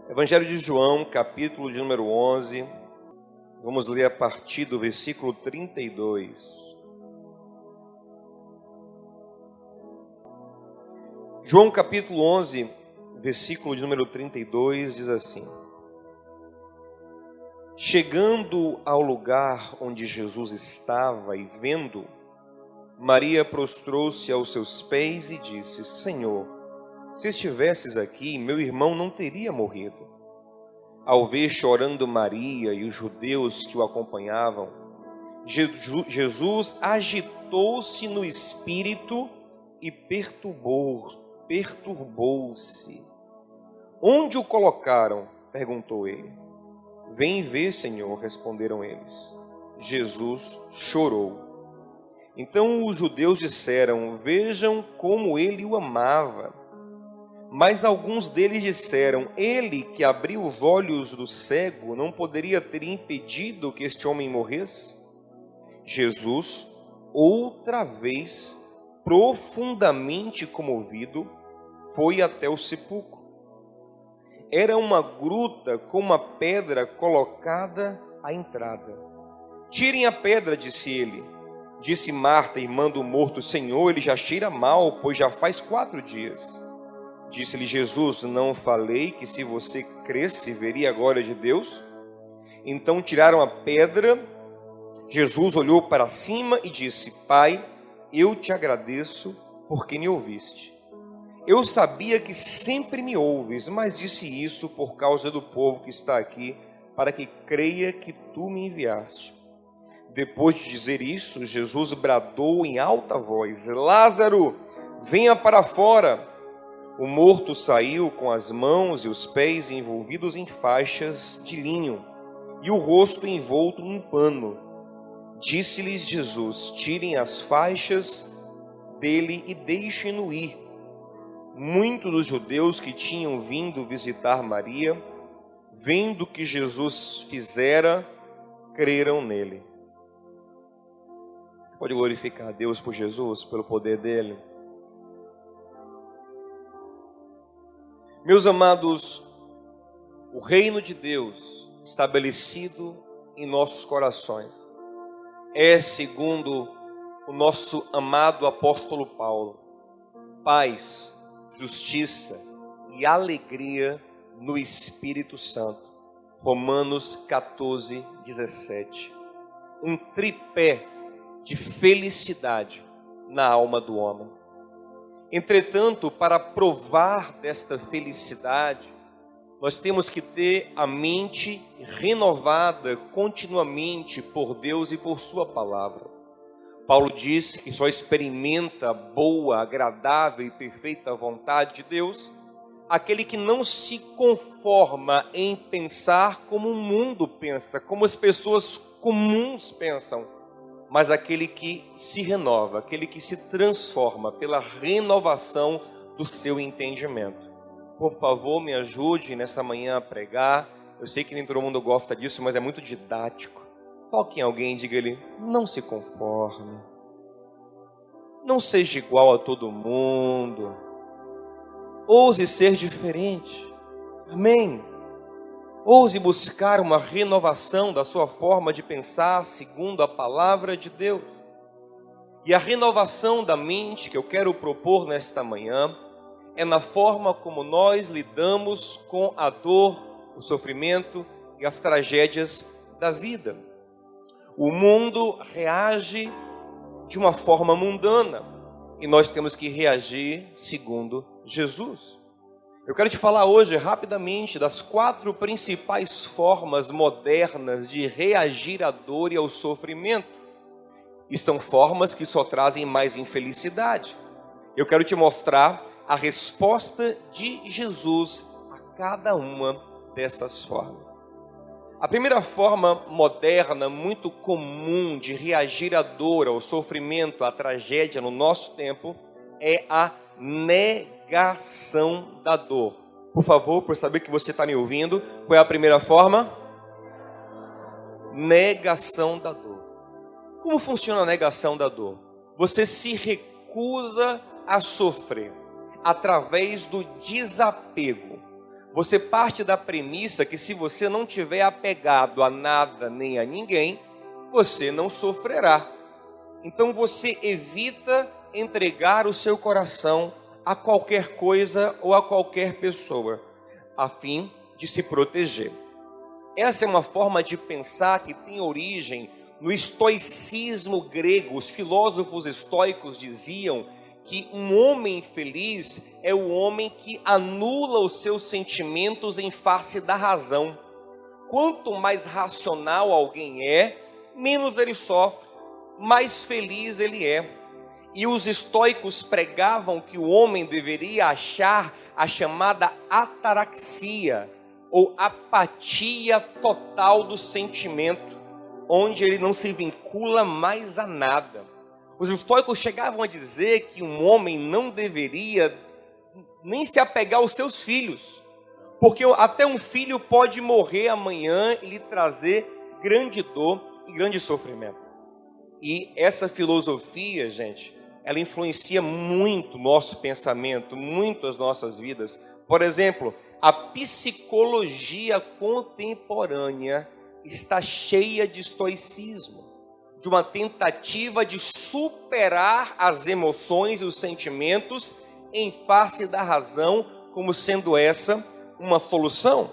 Evangelho de João, capítulo de número 11, vamos ler a partir do versículo 32. João, capítulo 11, versículo de número 32, diz assim: Chegando ao lugar onde Jesus estava e vendo, Maria prostrou-se aos seus pés e disse: Senhor, se estivesses aqui, meu irmão não teria morrido. Ao ver chorando Maria e os judeus que o acompanhavam, Jesus agitou-se no espírito e perturbou-se. Onde o colocaram? Perguntou ele. Vem ver, Senhor, responderam eles. Jesus chorou. Então os judeus disseram: Vejam como ele o amava. Mas alguns deles disseram: Ele que abriu os olhos do cego não poderia ter impedido que este homem morresse? Jesus, outra vez, profundamente comovido, foi até o sepulcro. Era uma gruta com uma pedra colocada à entrada. Tirem a pedra, disse ele. Disse Marta, irmã do morto: Senhor, ele já cheira mal, pois já faz 4 dias. Disse-lhe Jesus: Não falei que se você cresce, veria a glória de Deus? Então tiraram a pedra. Jesus olhou para cima e disse: Pai, eu te agradeço porque me ouviste. Eu sabia que sempre me ouves, mas disse isso por causa do povo que está aqui, para que creia que tu me enviaste. Depois de dizer isso, Jesus bradou em alta voz: Lázaro, venha para fora. O morto saiu com as mãos e os pés envolvidos em faixas de linho e o rosto envolto num pano. Disse-lhes Jesus: Tirem as faixas dele e deixem-no ir. Muitos dos judeus que tinham vindo visitar Maria, vendo o que Jesus fizera, creram nele. Você pode glorificar a Deus por Jesus, pelo poder dele? Meus amados, o reino de Deus estabelecido em nossos corações é segundo o nosso amado apóstolo Paulo: paz, justiça e alegria no Espírito Santo. Romanos 14, 17. Um tripé de felicidade na alma do homem. Entretanto, para provar desta felicidade, nós temos que ter a mente renovada continuamente por Deus e por sua palavra. Paulo disse que só experimenta a boa, agradável e perfeita vontade de Deus aquele que não se conforma em pensar como o mundo pensa, como as pessoas comuns pensam, mas aquele que se renova, aquele que se transforma pela renovação do seu entendimento. Por favor, me ajude nessa manhã a pregar. Eu sei que nem todo mundo gosta disso, mas é muito didático. Toque em alguém e diga-lhe: não se conforme. Não seja igual a todo mundo. Ouse ser diferente. Amém? Ouse buscar uma renovação da sua forma de pensar segundo a palavra de Deus. E a renovação da mente que eu quero propor nesta manhã é na forma como nós lidamos com a dor, o sofrimento e as tragédias da vida. O mundo reage de uma forma mundana e nós temos que reagir segundo Jesus. Eu quero te falar hoje rapidamente das 4 principais formas modernas de reagir à dor e ao sofrimento. E são formas que só trazem mais infelicidade. Eu quero te mostrar a resposta de Jesus a cada uma dessas formas. A primeira forma moderna, muito comum de reagir à dor, ao sofrimento, à tragédia no nosso tempo, é a negação da dor. Por favor, por saber que você está me ouvindo, qual é a primeira forma? Negação da dor. Como funciona a negação da dor? Você se recusa a sofrer através do desapego. você parte da premissa que se você não tiver apegado a nada nem a ninguém, você não sofrerá. Então você evita entregar o seu coração a qualquer coisa ou a qualquer pessoa, a fim de se proteger. Essa é uma forma de pensar que tem origem no estoicismo grego. Os filósofos estoicos diziam que um homem feliz é o homem que anula os seus sentimentos em face da razão. Quanto mais racional alguém é, menos ele sofre, mais feliz ele é. E os estoicos pregavam que o homem deveria achar a chamada ataraxia, ou apatia total do sentimento, onde ele não se vincula mais a nada. Os estoicos chegavam a dizer que um homem não deveria nem se apegar aos seus filhos, porque até um filho pode morrer amanhã e lhe trazer grande dor e grande sofrimento. E essa filosofia, gente, ela influencia muito o nosso pensamento, muito as nossas vidas. Por exemplo, a psicologia contemporânea está cheia de estoicismo, de uma tentativa de superar as emoções e os sentimentos em face da razão, como sendo essa uma solução.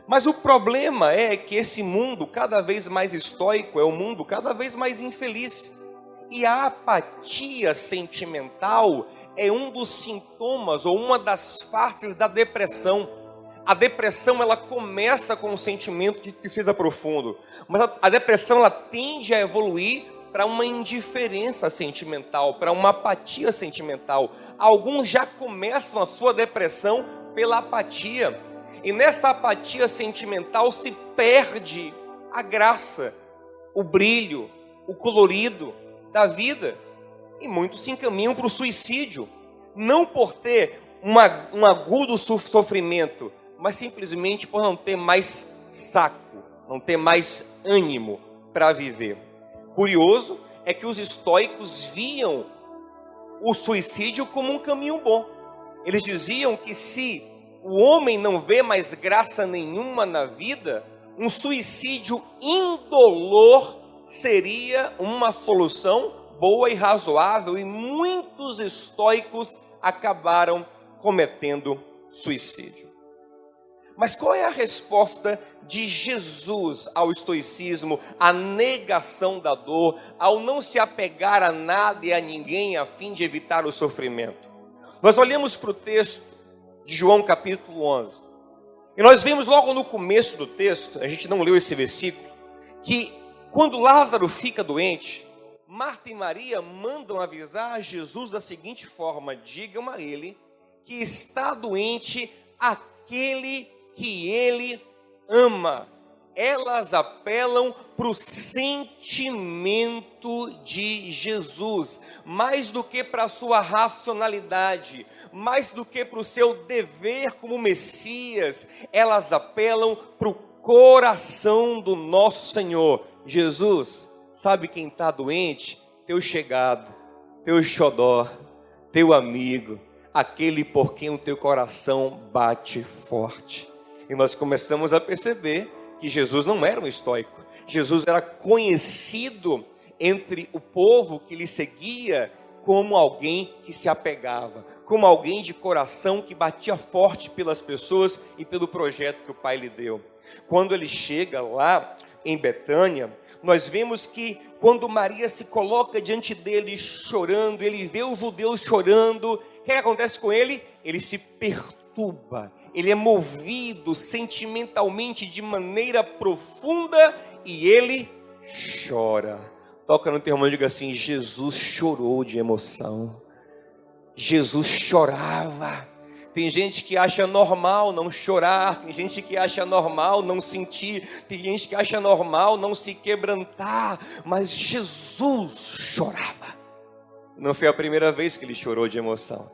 Mas o problema é que esse mundo cada vez mais estoico é um mundo cada vez mais infeliz. E a apatia sentimental é um dos sintomas ou uma das faces da depressão. A depressão, ela começa com um sentimento de tristeza profundo, mas a depressão, ela tende a evoluir para uma indiferença sentimental, para uma apatia sentimental. Alguns já começam a sua depressão pela apatia, e nessa apatia sentimental se perde a graça, o brilho, o colorido da vida, e muitos se encaminham para o suicídio, não por ter um agudo sofrimento, mas simplesmente por não ter mais saco, não ter mais ânimo para viver. Curioso é que os estoicos viam o suicídio como um caminho bom. Eles diziam que se o homem não vê mais graça nenhuma na vida, um suicídio indolor seria uma solução boa e razoável, e muitos estoicos acabaram cometendo suicídio. Mas qual é a resposta de Jesus ao estoicismo, à negação da dor, ao não se apegar a nada e a ninguém a fim de evitar o sofrimento? Nós olhamos para o texto de João capítulo 11, e nós vemos logo no começo do texto, a gente não leu esse versículo, que quando Lázaro fica doente, Marta e Maria mandam avisar a Jesus da seguinte forma: digam a ele que está doente aquele que ele ama. Elas apelam para o sentimento de Jesus, mais do que para a sua racionalidade, mais do que para o seu dever como Messias. Elas apelam para o coração do nosso Senhor. Jesus, sabe quem está doente? Teu chegado, teu xodó, teu amigo, aquele por quem o teu coração bate forte. E nós começamos a perceber que Jesus não era um estoico. Jesus era conhecido entre o povo que lhe seguia como alguém que se apegava, como alguém de coração que batia forte pelas pessoas e pelo projeto que o Pai lhe deu. Quando ele chega lá em Betânia, nós vemos que quando Maria se coloca diante dele chorando, ele vê os judeus chorando, o que acontece com ele? Ele se perturba, ele é movido sentimentalmente de maneira profunda e ele chora. Toca no teu irmão e diga assim: Jesus chorou de emoção. Jesus chorava. Tem gente que acha normal não chorar, tem gente que acha normal não sentir, tem gente que acha normal não se quebrantar, mas Jesus chorava. Não foi a primeira vez que ele chorou de emoção.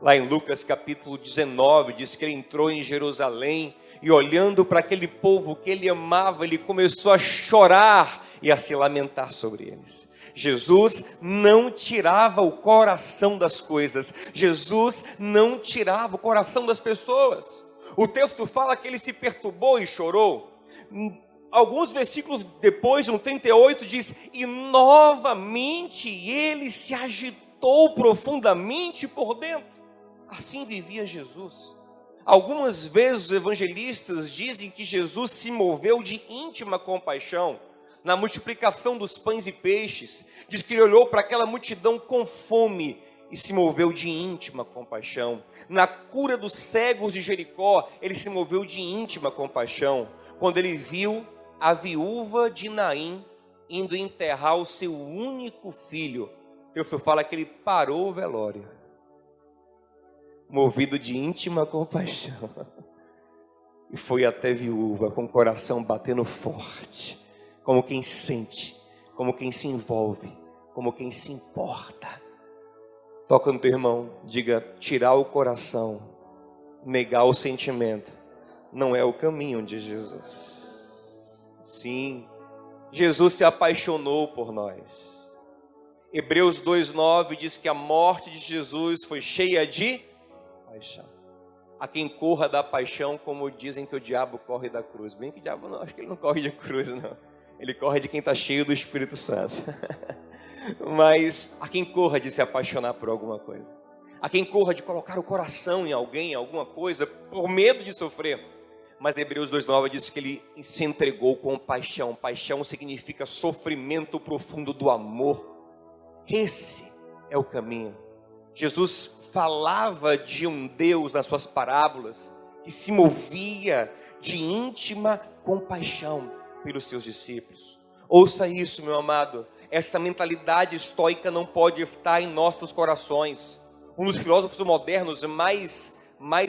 Lá em Lucas capítulo 19, diz que ele entrou em Jerusalém e olhando para aquele povo que ele amava, ele começou a chorar e a se lamentar sobre eles. Jesus não tirava o coração das coisas, Jesus não tirava o coração das pessoas. O texto fala que ele se perturbou e chorou. Alguns versículos depois, no 38, diz: e novamente ele se agitou profundamente por dentro. Assim vivia Jesus. Algumas vezes os evangelistas dizem que Jesus se moveu de íntima compaixão na multiplicação dos pães e peixes. Diz que ele olhou para aquela multidão com fome e se moveu de íntima compaixão. Na cura dos cegos de Jericó, ele se moveu de íntima compaixão, quando ele viu a viúva de Naim indo enterrar o seu único filho. O texto fala que ele parou o velório, movido de íntima compaixão, e foi até viúva com o coração batendo forte, como quem sente, como quem se envolve, como quem se importa. Toca no teu irmão, diga: tirar o coração, negar o sentimento, não é o caminho de Jesus. Sim, Jesus se apaixonou por nós. Hebreus 2:9 diz que a morte de Jesus foi cheia de paixão. A quem corra da paixão, como dizem que o diabo corre da cruz. Bem que o diabo não, acho que ele não corre de cruz, não. Ele corre de quem está cheio do Espírito Santo. Mas a quem corra de se apaixonar por alguma coisa, a quem corra de colocar o coração em alguém, em alguma coisa, por medo de sofrer. Mas Hebreus 2:9 diz que ele se entregou com paixão. Paixão significa sofrimento profundo do amor. Esse é o caminho. Jesus falava de um Deus nas suas parábolas que se movia de íntima compaixão pelos seus discípulos. Ouça isso, meu amado. Essa mentalidade estoica não pode estar em nossos corações. Um dos filósofos modernos mais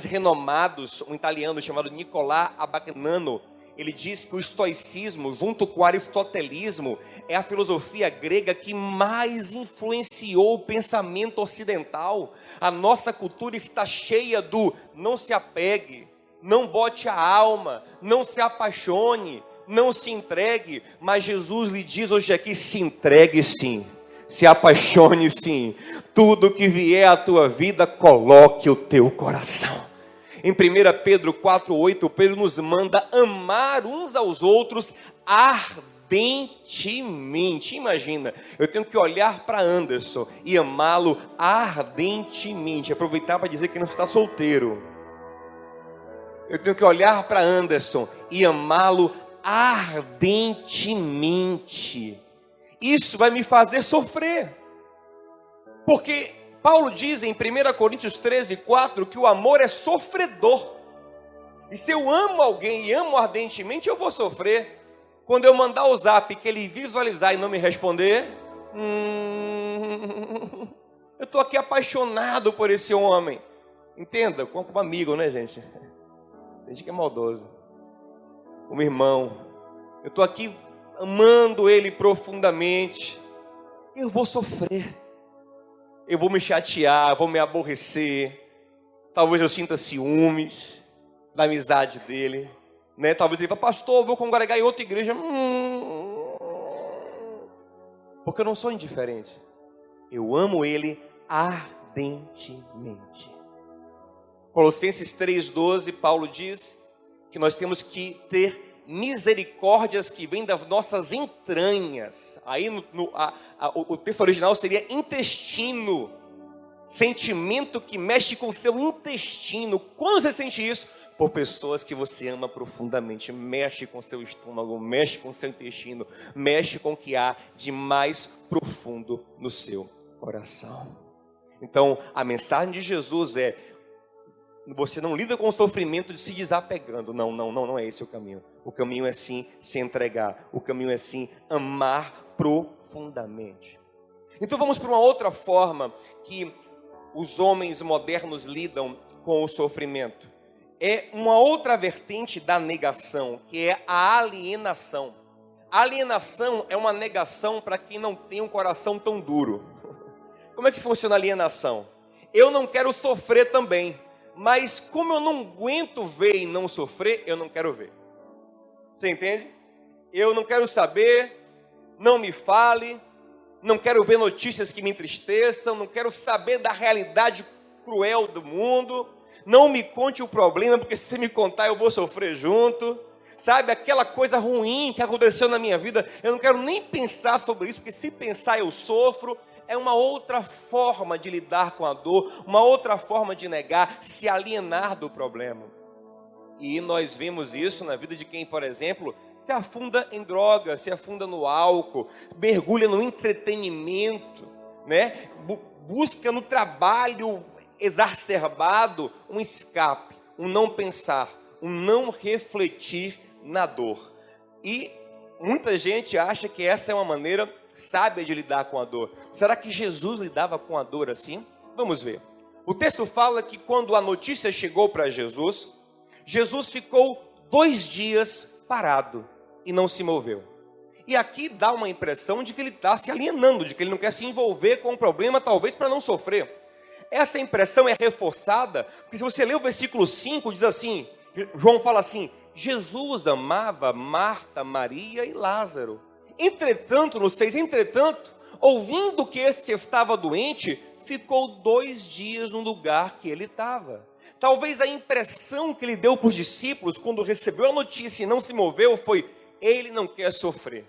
renomados, um italiano chamado Nicolò Abagnano, ele diz que o estoicismo, junto com o aristotelismo, é a filosofia grega que mais influenciou o pensamento ocidental. A nossa cultura está cheia do não se apegue, não bote a alma, não se apaixone, não se entregue. Mas Jesus lhe diz hoje aqui: se entregue sim, se apaixone sim. Tudo que vier à tua vida, coloque o teu coração. Em 1 Pedro 4:8, Pedro nos manda amar uns aos outros ardentemente. Imagina, eu tenho que olhar para Anderson e amá-lo ardentemente. Aproveitar para dizer que não está solteiro. Eu tenho que olhar para Anderson e amá-lo ardentemente. Isso vai me fazer sofrer. Porque Paulo diz em 1 Coríntios 13:4 que o amor é sofredor. E se eu amo alguém e amo ardentemente, eu vou sofrer. Quando eu mandar o zap que ele visualizar e não me responder, eu estou aqui apaixonado por esse homem. Entenda, como amigo, né, gente? Tem gente que é maldoso. Como irmão, eu estou aqui amando ele profundamente. Eu vou sofrer. Eu vou me chatear, vou me aborrecer. Talvez eu sinta ciúmes da amizade dele, né? Talvez ele fale: pastor, eu vou congregar em outra igreja. Porque eu não sou indiferente. Eu amo ele ardentemente. Colossenses 3:12, Paulo diz que nós temos que ter misericórdias que vêm das nossas entranhas. Aí o texto original seria intestino. Sentimento que mexe com o seu intestino. Quando você sente isso? Por pessoas que você ama profundamente. Mexe com o seu estômago, mexe com o seu intestino, mexe com o que há de mais profundo no seu coração. Então, a mensagem de Jesus é: você não lida com o sofrimento de se desapegando. Não é esse o caminho. O caminho é sim se entregar. O caminho é sim amar profundamente. Então vamos para uma outra forma que os homens modernos lidam com o sofrimento. É uma outra vertente da negação, que é a alienação. A alienação é uma negação para quem não tem um coração tão duro. Como é que funciona a alienação? Eu não quero sofrer também, mas como eu não aguento ver e não sofrer, eu não quero ver. Você entende? Eu não quero saber, não me fale, não quero ver notícias que me entristeçam, não quero saber da realidade cruel do mundo. Não me conte o problema, porque se você me contar eu vou sofrer junto. Sabe, aquela coisa ruim que aconteceu na minha vida, eu não quero nem pensar sobre isso, porque se pensar eu sofro. É uma outra forma de lidar com a dor, uma outra forma de negar, se alienar do problema. E nós vemos isso na vida de quem, por exemplo, se afunda em drogas, se afunda no álcool, mergulha no entretenimento, né? Busca no trabalho exacerbado um escape, um não pensar, um não refletir na dor. E muita gente acha que essa é uma maneira sábia de lidar com a dor. Será que Jesus lidava com a dor assim? Vamos ver. O texto fala que quando a notícia chegou para Jesus, Jesus ficou 2 dias parado e não se moveu. E aqui dá uma impressão de que ele está se alienando, de que ele não quer se envolver com o problema, talvez para não sofrer. Essa impressão é reforçada, porque se você ler o versículo 5, diz assim, João fala assim, Jesus amava Marta, Maria e Lázaro. Entretanto, no 6, ouvindo que este estava doente, ficou 2 dias no lugar que ele estava. Talvez a impressão que ele deu para os discípulos, quando recebeu a notícia e não se moveu, foi, ele não quer sofrer.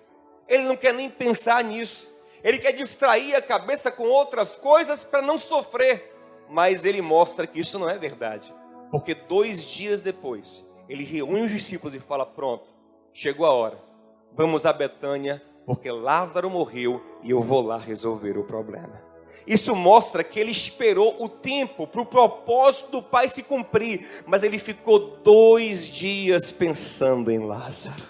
Ele não quer nem pensar nisso. Ele quer distrair a cabeça com outras coisas para não sofrer. Mas ele mostra que isso não é verdade. Porque 2 dias depois, ele reúne os discípulos e fala, pronto, chegou a hora. Vamos a Betânia, porque Lázaro morreu e eu vou lá resolver o problema. Isso mostra que ele esperou o tempo para o propósito do Pai se cumprir, mas ele ficou 2 dias pensando em Lázaro.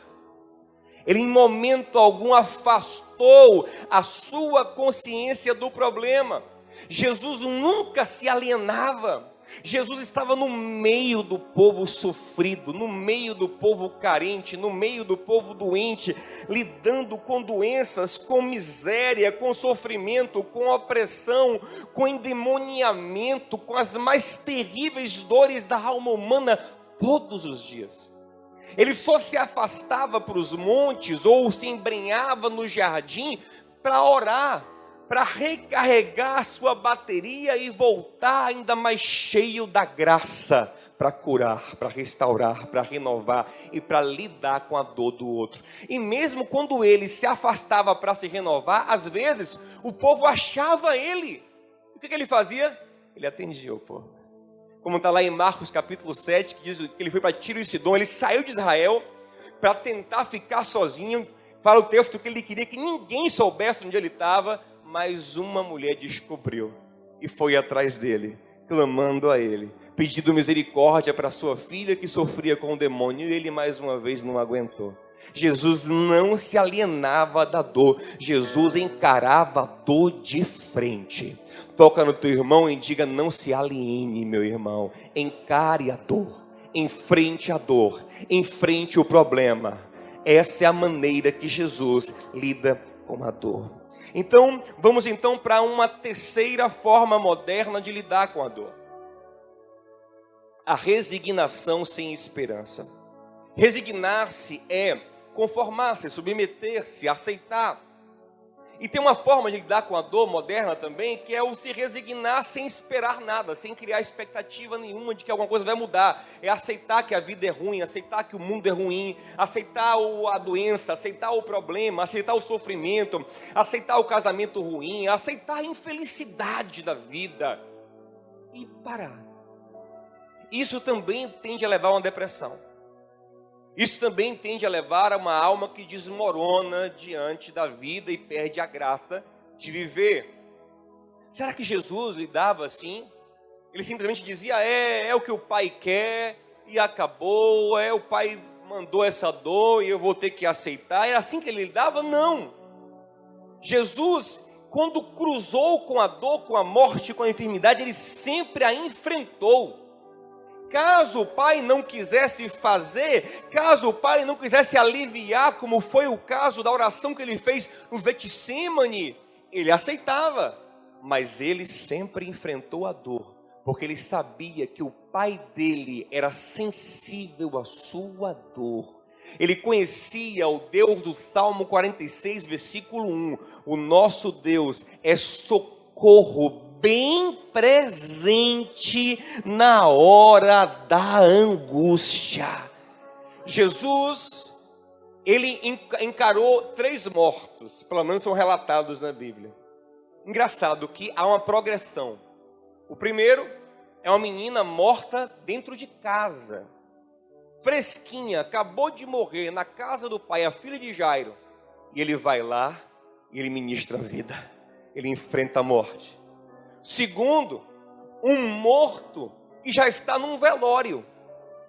Ele em momento algum afastou a sua consciência do problema. Jesus nunca se alienava. Jesus estava no meio do povo sofrido, no meio do povo carente, no meio do povo doente, lidando com doenças, com miséria, com sofrimento, com opressão, com endemoniamento, com as mais terríveis dores da alma humana todos os dias. Ele só se afastava para os montes ou se embrenhava no jardim para orar, para recarregar a sua bateria e voltar ainda mais cheio da graça para curar, para restaurar, para renovar e para lidar com a dor do outro. E mesmo quando ele se afastava para se renovar, às vezes o povo achava ele. O que ele fazia? Ele atendia o povo. Como está lá em Marcos capítulo 7, que diz que ele foi para Tiro e Sidom, ele saiu de Israel para tentar ficar sozinho. Fala o texto que ele queria que ninguém soubesse onde ele estava, mas uma mulher descobriu e foi atrás dele, clamando a ele, pedindo misericórdia para sua filha que sofria com o demônio, e ele mais uma vez não aguentou. Jesus não se alienava da dor, Jesus encarava a dor de frente. Toca no teu irmão e diga, não se aliene, meu irmão, encare a dor, enfrente a dor, enfrente o problema. Essa é a maneira que Jesus lida com a dor. Então, vamos então para uma terceira forma moderna de lidar com a dor. A resignação sem esperança. Resignar-se é conformar-se, submeter-se, aceitar. E tem uma forma de lidar com a dor moderna também, que é o se resignar sem esperar nada, sem criar expectativa nenhuma de que alguma coisa vai mudar. É aceitar que a vida é ruim, aceitar que o mundo é ruim, aceitar a doença, aceitar o problema, aceitar o sofrimento, aceitar o casamento ruim, aceitar a infelicidade da vida e parar. Isso também tende a levar a uma depressão. Isso também tende a levar a uma alma que desmorona diante da vida e perde a graça de viver. Será que Jesus lidava assim? Ele simplesmente dizia, é o que o Pai quer e acabou, o Pai mandou essa dor e eu vou ter que aceitar. É assim que ele lidava? Não. Jesus, quando cruzou com a dor, com a morte, com a enfermidade, ele sempre a enfrentou. Caso o Pai não quisesse fazer, caso o Pai não quisesse aliviar, como foi o caso da oração que ele fez no Getsemane, ele aceitava, mas ele sempre enfrentou a dor, porque ele sabia que o Pai dele era sensível à sua dor. Ele conhecia o Deus do Salmo 46, versículo 1, o nosso Deus é socorro bem presente na hora da angústia. Jesus, ele encarou 3 mortos, pelo menos são relatados na Bíblia. Engraçado que há uma progressão. O primeiro é uma menina morta dentro de casa, fresquinha, acabou de morrer na casa do pai, a filha de Jairo. E ele vai lá e ele ministra a vida, ele enfrenta a morte. Segundo, um morto que já está num velório,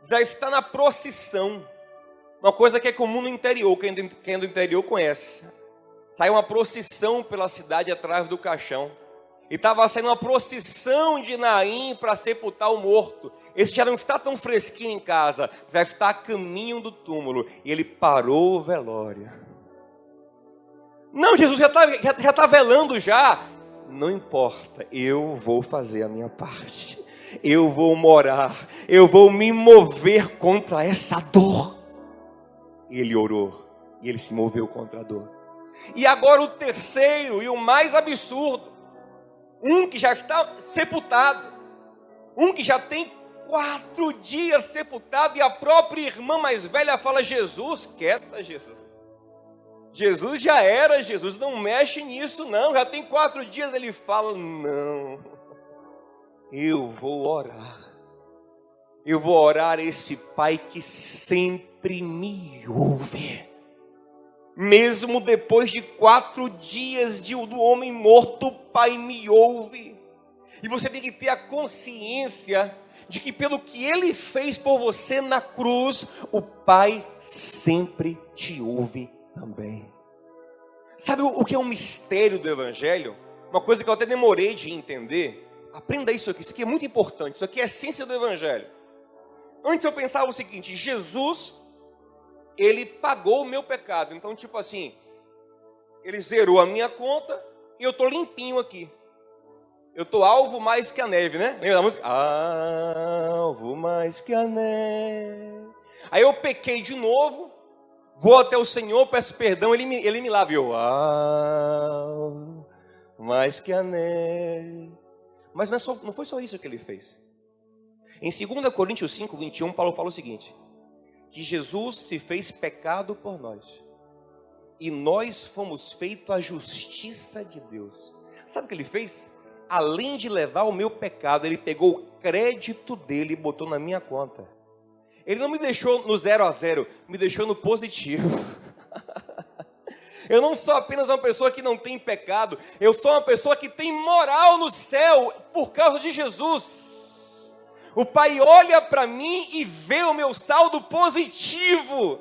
já está na procissão. Uma coisa que é comum no interior, quem é do interior conhece. Sai uma procissão pela cidade atrás do caixão. E estava saindo uma procissão de Naim para sepultar o morto. Esse já não está tão fresquinho em casa, já está a caminho do túmulo. E ele parou o velório. Não, Jesus já está velando já. Não importa, eu vou fazer a minha parte. Eu vou morar, eu vou me mover contra essa dor. E ele orou, e ele se moveu contra a dor. E agora o terceiro e o mais absurdo. Um que já está sepultado. Um que já tem 4 dias sepultado. E a própria irmã mais velha fala: Jesus, quieta, Jesus. Jesus já era, Jesus, não mexe nisso não. Já tem 4 dias. Ele fala: não, eu vou orar. Eu vou orar a esse Pai que sempre me ouve. Mesmo depois de 4 dias do homem morto, o Pai me ouve. E você tem que ter a consciência de que pelo que Ele fez por você na cruz, o Pai sempre te ouve também. Sabe o que é um mistério do Evangelho? Uma coisa que eu até demorei de entender. Aprenda isso aqui é muito importante. Isso aqui é a essência do Evangelho. Antes eu pensava o seguinte: Jesus, ele pagou o meu pecado. Então, tipo assim, ele zerou a minha conta e eu estou limpinho aqui. Eu estou alvo mais que a neve, né? Lembra da música? Alvo mais que a neve. Aí eu pequei de novo, vou até o Senhor, peço perdão, ele me lava. Eu, alvo mais que a neve. Mas não foi só isso que ele fez. Em 2 Coríntios 5, 21, Paulo fala o seguinte: que Jesus se fez pecado por nós, e nós fomos feitos a justiça de Deus. Sabe o que ele fez? Além de levar o meu pecado, ele pegou o crédito dele e botou na minha conta. Ele não me deixou no 0 a 0, me deixou no positivo. Eu não sou apenas uma pessoa que não tem pecado, eu sou uma pessoa que tem moral no céu por causa de Jesus. O Pai olha para mim e vê o meu saldo positivo.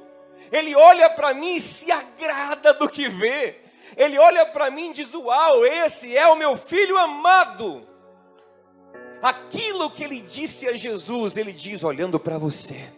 Ele olha para mim e se agrada do que vê. Ele olha para mim e diz: uau, esse é o meu filho amado. Aquilo que ele disse a Jesus, ele diz olhando para você: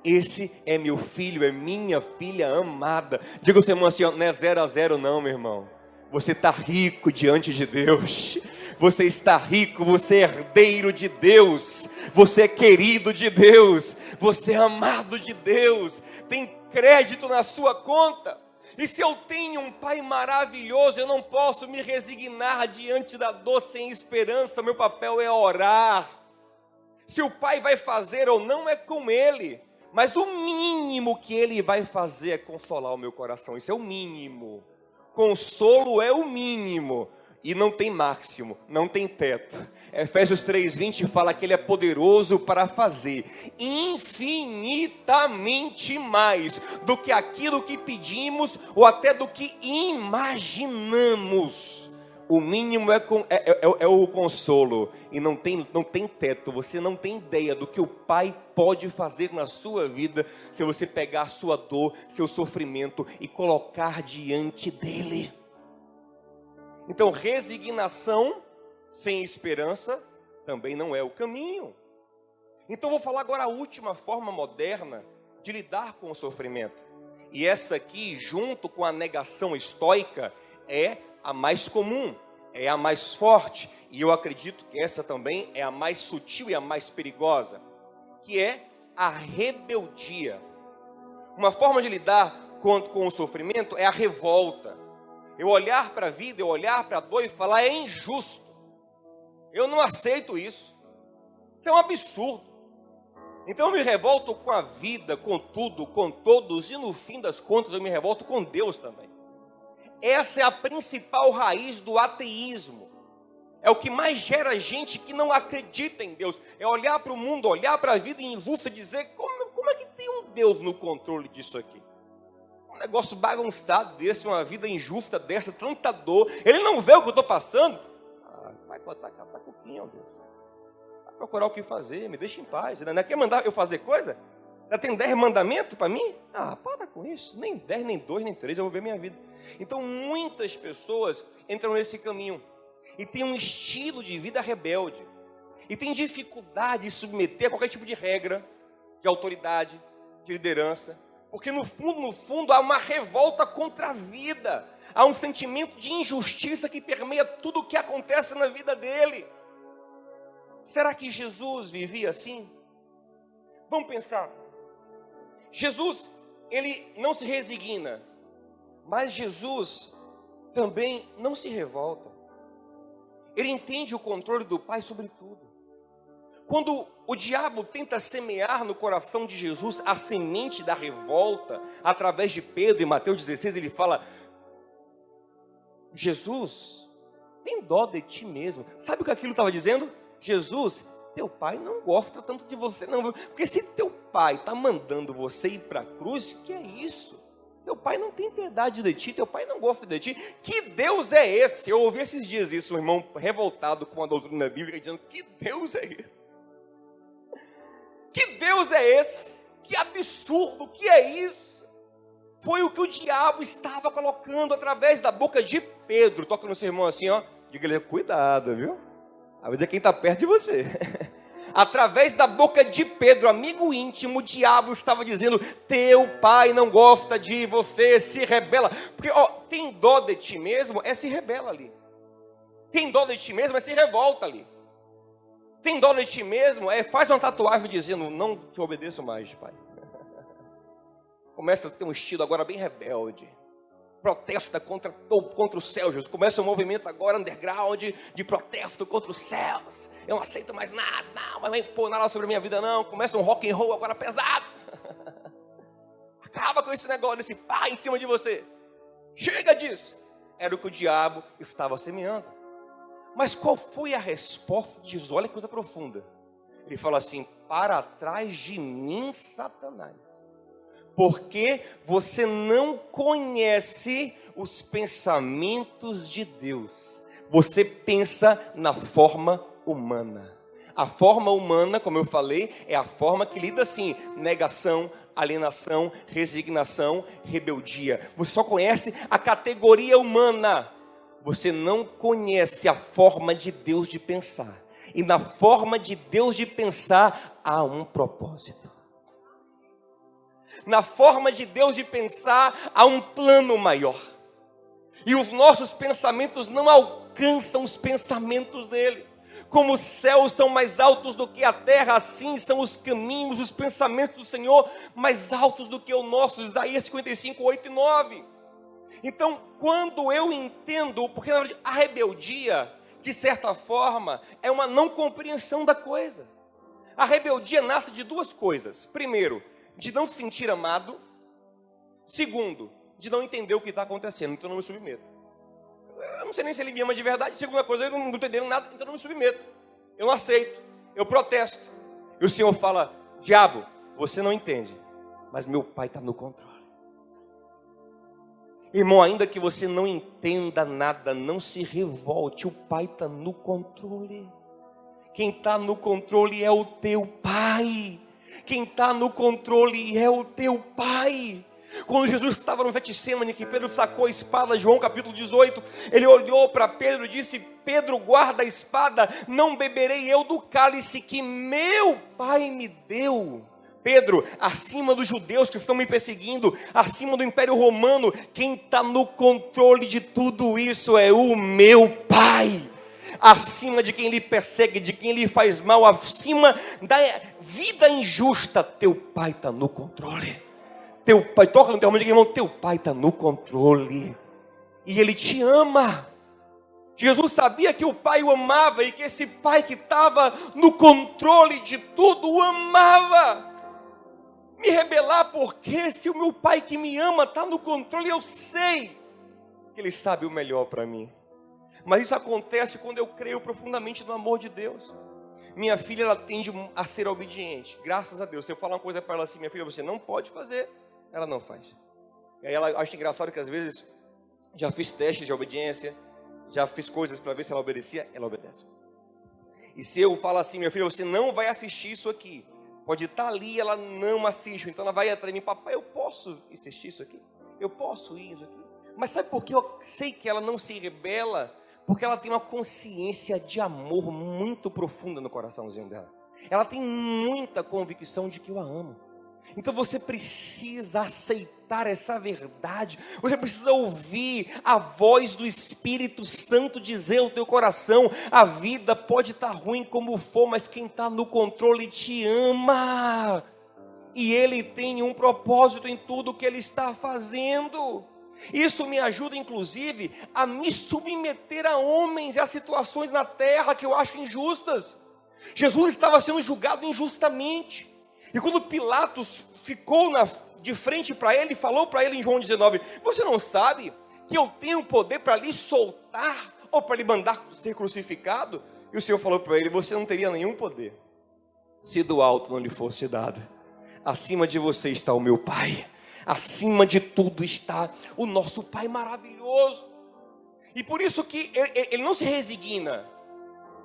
esse é meu filho, é minha filha amada. Diga ao seu irmão assim: não é 0 a 0 não, meu irmão. Você está rico diante de Deus. Você está rico, você é herdeiro de Deus. Você é querido de Deus. Você é amado de Deus. Tem crédito na sua conta. E se eu tenho um Pai maravilhoso, eu não posso me resignar diante da dor sem esperança. Meu papel é orar. Se o Pai vai fazer ou não é com Ele. Mas o mínimo que Ele vai fazer é consolar o meu coração. Isso é o mínimo. Consolo é o mínimo. E não tem máximo, não tem teto. Efésios 3:20 fala que Ele é poderoso para fazer infinitamente mais do que aquilo que pedimos ou até do que imaginamos. O mínimo é o consolo. E não tem teto. Você não tem ideia do que o Pai pode fazer na sua vida se você pegar a sua dor, seu sofrimento e colocar diante dEle. Então, resignação sem esperança também não é o caminho. Então, vou falar agora a última forma moderna de lidar com o sofrimento. E essa aqui, junto com a negação estoica, é a mais comum, é a mais forte. E eu acredito que essa também é a mais sutil e a mais perigosa, que é a rebeldia. Uma forma de lidar com o sofrimento é a revolta. Eu olhar para a vida, eu olhar para a dor e falar: é injusto. Eu não aceito isso. Isso é um absurdo. Então eu me revolto com a vida, com tudo, com todos, e no fim das contas eu me revolto com Deus também. Essa é a principal raiz do ateísmo. É o que mais gera gente que não acredita em Deus. É olhar para o mundo, olhar para a vida injusta e dizer, como é que tem um Deus no controle disso aqui? Um negócio bagunçado desse, uma vida injusta dessa, tanta dor. Ele não vê o que eu estou passando? Vai botar capacuquinho, Deus. Vai procurar o que fazer, me deixa em paz. Ainda quer mandar eu fazer coisa? Já tem 10 mandamentos para mim? Para com isso. Nem 10, nem 2, nem 3, eu vou ver minha vida. Então muitas pessoas entram nesse caminho. E tem um estilo de vida rebelde. E tem dificuldade de submeter a qualquer tipo de regra, de autoridade, de liderança. Porque no fundo, há uma revolta contra a vida. Há um sentimento de injustiça que permeia tudo o que acontece na vida dele. Será que Jesus vivia assim? Vamos pensar. Jesus, ele não se resigna. Mas Jesus também não se revolta. Ele entende o controle do Pai sobre tudo. Quando o diabo tenta semear no coração de Jesus a semente da revolta, através de Pedro, em Mateus 16, ele fala, Jesus, tem dó de ti mesmo. Sabe o que aquilo estava dizendo? Jesus, teu pai não gosta tanto de você, não. Porque se teu pai está mandando você ir para a cruz, que é isso? Teu pai não tem piedade de ti, teu pai não gosta de ti. Que Deus é esse? Eu ouvi esses dias isso, um irmão revoltado com a doutrina bíblica, dizendo, que Deus é esse? Que Deus é esse? Que absurdo, que é isso? Foi o que o diabo estava colocando através da boca de Pedro. Toca no seu irmão assim, ó. Diga-lhe, cuidado, viu? A vida é quem está perto de você. Através da boca de Pedro, amigo íntimo, o diabo estava dizendo, teu pai não gosta de você, se rebela. Porque, tem dó de ti mesmo, se rebela ali. Tem dó de ti mesmo, se revolta ali. Tem dó de ti mesmo, faz uma tatuagem dizendo, não te obedeço mais, pai. Começa a ter um estilo agora bem rebelde. Protesta contra os céus. Jesus começa um movimento agora underground de protesto contra os céus. Eu não aceito mais nada, não, mas vai impor nada sobre a minha vida, não. Começa um rock and roll agora pesado. Acaba com esse negócio, desse pai em cima de você. Chega disso. Era o que o diabo estava semeando. Mas qual foi a resposta de Jesus? Olha que coisa profunda. Ele fala assim, para trás de mim, Satanás. Porque você não conhece os pensamentos de Deus. Você pensa na forma humana. A forma humana, como eu falei, é a forma que lida assim, negação, alienação, resignação, rebeldia. Você só conhece a categoria humana. Você não conhece a forma de Deus de pensar. E na forma de Deus de pensar, há um propósito. Na forma de Deus de pensar, há um plano maior. E os nossos pensamentos não alcançam os pensamentos dele. Como os céus são mais altos do que a terra, assim são os caminhos, os pensamentos do Senhor mais altos do que o nosso. Isaías 55, 8 e 9. Então, quando eu entendo, porque na verdade, a rebeldia, de certa forma, é uma não compreensão da coisa. A rebeldia nasce de duas coisas. Primeiro, de não se sentir amado. Segundo, de não entender o que está acontecendo, então eu não me submeto. Eu não sei nem se ele me ama de verdade. Segunda coisa, eu não estou entendendo nada, então eu não me submeto. Eu não aceito, eu protesto. E o Senhor fala, diabo, você não entende, mas meu pai está no controle. Irmão, ainda que você não entenda nada, não se revolte, o pai está no controle. Quem está no controle é o teu pai. Quem está no controle é o teu pai. Quando Jesus estava no Getsemane, que Pedro sacou a espada, João capítulo 18, ele olhou para Pedro e disse, Pedro, guarda a espada, não beberei eu do cálice que meu pai me deu. Pedro, acima dos judeus que estão me perseguindo, acima do Império Romano, quem está no controle de tudo isso é o meu pai. Acima de quem lhe persegue, de quem lhe faz mal, acima da vida injusta, teu pai está no controle. Teu pai, toca no teu irmão, diga, irmão, teu pai está no controle. E ele te ama. Jesus sabia que o Pai o amava e que esse Pai que estava no controle de tudo o amava. Me rebelar porque se o meu Pai que me ama está no controle, eu sei que Ele sabe o melhor para mim. Mas isso acontece quando eu creio profundamente no amor de Deus. Minha filha, ela tende a ser obediente, graças a Deus. Se eu falar uma coisa para ela assim, minha filha, você não pode fazer, ela não faz. E aí ela acha engraçado que às vezes já fiz testes de obediência, já fiz coisas para ver se ela obedecia, ela obedece. E se eu falar assim, minha filha, você não vai assistir isso aqui, pode estar ali, ela não assiste, então ela vai atrás de mim, papai, eu posso assistir isso aqui? Eu posso ir isso aqui? Mas sabe por que eu sei que ela não se rebela? Porque ela tem uma consciência de amor muito profunda no coraçãozinho dela. Ela tem muita convicção de que eu a amo. Então você precisa aceitar essa verdade. Você precisa ouvir a voz do Espírito Santo dizer ao teu coração: a vida pode estar ruim como for, mas quem está no controle te ama. E Ele tem um propósito em tudo que Ele está fazendo. Isso me ajuda, inclusive, a me submeter a homens e a situações na terra que eu acho injustas. Jesus estava sendo julgado injustamente. E quando Pilatos ficou de frente para ele, falou para ele em João 19, você não sabe que eu tenho poder para lhe soltar ou para lhe mandar ser crucificado? E o Senhor falou para ele, você não teria nenhum poder se do alto não lhe fosse dado. Acima de você está o meu Pai. Acima de tudo está o nosso Pai maravilhoso. E por isso que ele não se resigna.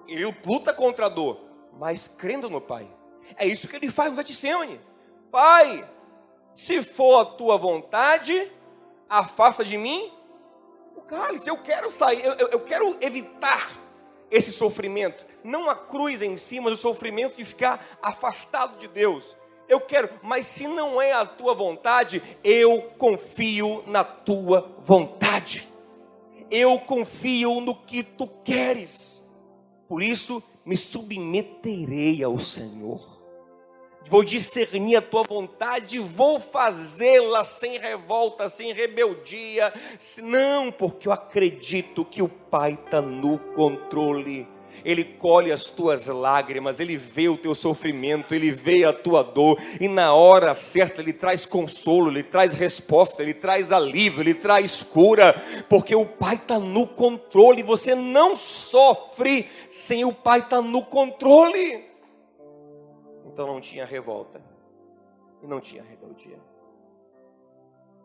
Ele luta contra a dor, mas crendo no Pai. É isso que ele faz no Getsemane. Pai, se for a tua vontade, afasta de mim o cálice. Eu quero sair, eu quero evitar esse sofrimento. Não a cruz em si, mas o sofrimento de ficar afastado de Deus. Eu quero, mas se não é a tua vontade, eu confio na tua vontade. Eu confio no que tu queres. Por isso, me submeterei ao Senhor. Vou discernir a tua vontade, vou fazê-la sem revolta, sem rebeldia. Não, porque eu acredito que o Pai está no controle. Ele colhe as tuas lágrimas, Ele vê o teu sofrimento, Ele vê a tua dor, e na hora certa Ele traz consolo, Ele traz resposta, Ele traz alívio, Ele traz cura, porque o Pai está no controle. Você não sofre sem o Pai estar no controle. Então não tinha revolta, e não tinha rebeldia.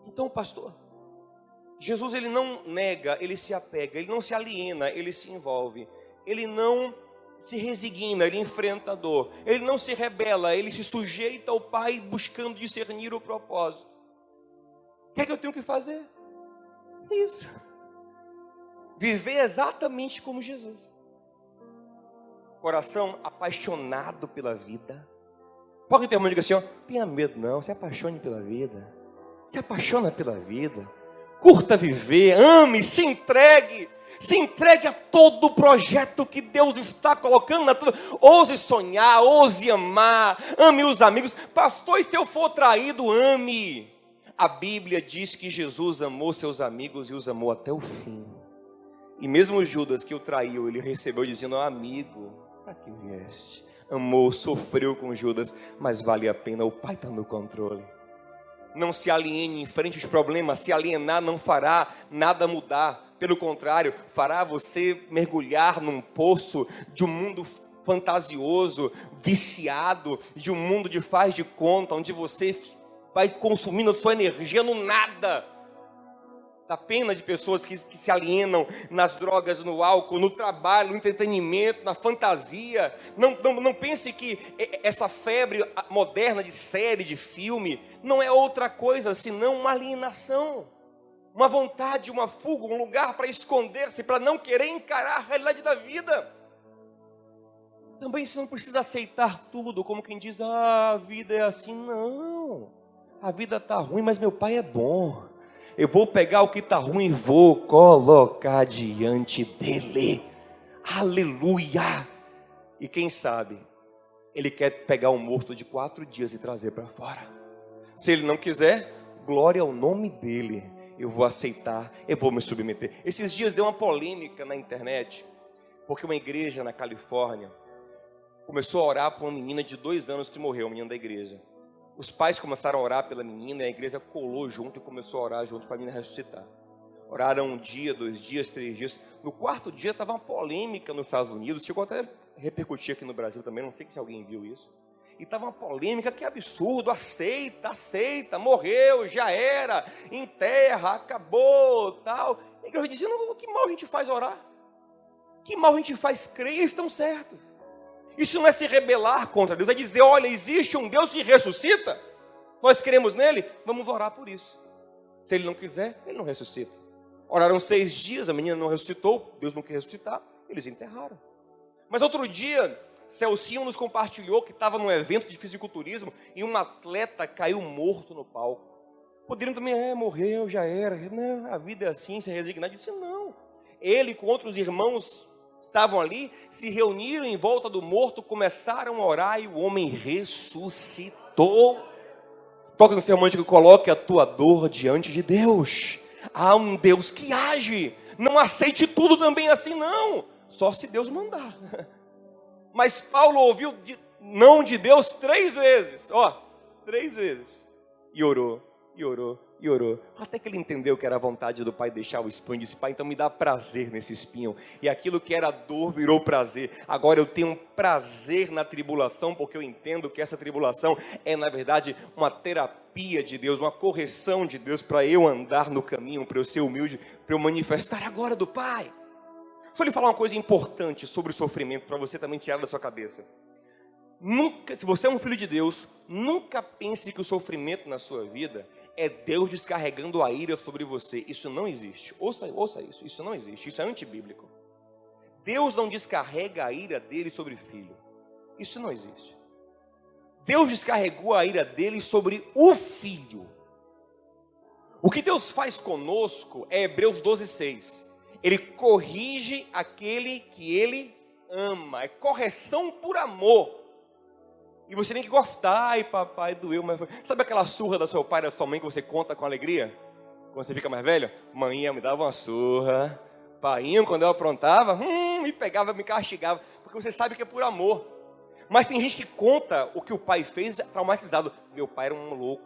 Então, pastor, Jesus, Ele não nega, Ele se apega, Ele não se aliena, Ele se envolve. Ele não se resigna, Ele enfrenta a dor. Ele não se rebela, Ele se sujeita ao Pai buscando discernir o propósito. O que é que eu tenho que fazer? Isso. Viver exatamente como Jesus. Coração apaixonado pela vida. Pode ter um diga assim, ó, tenha medo não, se apaixone pela vida. Se apaixona pela vida. Curta viver, ame, se entregue. Se entregue a todo o projeto que Deus está colocando na tua vida. Ouse sonhar, ouse amar, ame os amigos. Pastor, e se eu for traído, ame. A Bíblia diz que Jesus amou seus amigos e os amou até o fim. E mesmo Judas que o traiu, ele recebeu dizendo, amigo, para que vieste? Amou, sofreu com Judas, mas vale a pena, o Pai está no controle. Não se aliene em frente aos problemas, se alienar não fará nada mudar. Pelo contrário, fará você mergulhar num poço de um mundo fantasioso, viciado, de um mundo de faz de conta, onde você vai consumindo sua energia no nada. Dá pena de pessoas que se alienam nas drogas, no álcool, no trabalho, no entretenimento, na fantasia. Não pense que essa febre moderna de série, de filme, não é outra coisa senão uma alienação. Uma vontade, uma fuga, um lugar para esconder-se, para não querer encarar a realidade da vida. Também você não precisa aceitar tudo, como quem diz, a vida é assim. Não, a vida está ruim, mas meu Pai é bom. Eu vou pegar o que está ruim e vou colocar diante dEle. Aleluia! E quem sabe, Ele quer pegar um morto de 4 dias e trazer para fora. Se Ele não quiser, glória ao nome dEle. eu vou aceitar, eu vou me submeter. Esses dias deu uma polêmica na internet, porque uma igreja na Califórnia começou a orar por uma menina de 2 anos que morreu, uma menina da igreja. Os pais começaram a orar pela menina e a igreja colou junto e começou a orar junto para a menina ressuscitar. Oraram 1 dia, 2 dias, 3 dias. No 4º dia estava uma polêmica nos Estados Unidos, chegou até a repercutir aqui no Brasil também, não sei se alguém viu isso. E estava uma polêmica, que absurdo, aceita, morreu, já era, enterra, acabou, tal. A igreja dizia, não, que mal a gente faz orar? Que mal a gente faz crer? Eles estão certos. Isso não é se rebelar contra Deus, é dizer, olha, existe um Deus que ressuscita, nós queremos nele, vamos orar por isso. Se ele não quiser, ele não ressuscita. Oraram 6 dias, a menina não ressuscitou, Deus não quer ressuscitar, eles enterraram. Mas outro dia, Celcinho nos compartilhou que estava num evento de fisiculturismo e um atleta caiu morto no palco. Poderiam também, morreu, já era, não, a vida é assim, se resignar. Disse, não. Ele com outros irmãos estavam ali, se reuniram em volta do morto, começaram a orar e o homem ressuscitou. Toca no seu irmão, coloque a tua dor diante de Deus. Há um Deus que age. Não aceite tudo também assim, não. Só se Deus mandar. Mas Paulo ouviu não de Deus 3 vezes. 3 vezes. E orou, e orou, e orou. Até que ele entendeu que era a vontade do Pai deixar o espinho. Disse, Pai, então me dá prazer nesse espinho. E aquilo que era dor virou prazer. Agora eu tenho um prazer na tribulação, porque eu entendo que essa tribulação é, na verdade, uma terapia de Deus, uma correção de Deus para eu andar no caminho, para eu ser humilde, para eu manifestar a glória do Pai. Deixa eu lhe falar uma coisa importante sobre o sofrimento, para você também tirar da sua cabeça. Nunca, se você é um filho de Deus, nunca pense que o sofrimento na sua vida é Deus descarregando a ira sobre você. Isso não existe. Ouça isso. Isso não existe. Isso é antibíblico. Deus não descarrega a ira dele sobre filho. Isso não existe. Deus descarregou a ira dele sobre o filho. O que Deus faz conosco é Hebreus 12:6. Ele corrige aquele que ele ama. É correção por amor. E você tem que gostar. Ai, papai, doeu. Mas... Sabe aquela surra da seu pai e da sua mãe que você conta com alegria? Quando você fica mais velho? Mãinha me dava uma surra. Painho, quando eu aprontava, me pegava, me castigava. Porque você sabe que é por amor. Mas tem gente que conta o que o pai fez traumatizado. Meu pai era um louco.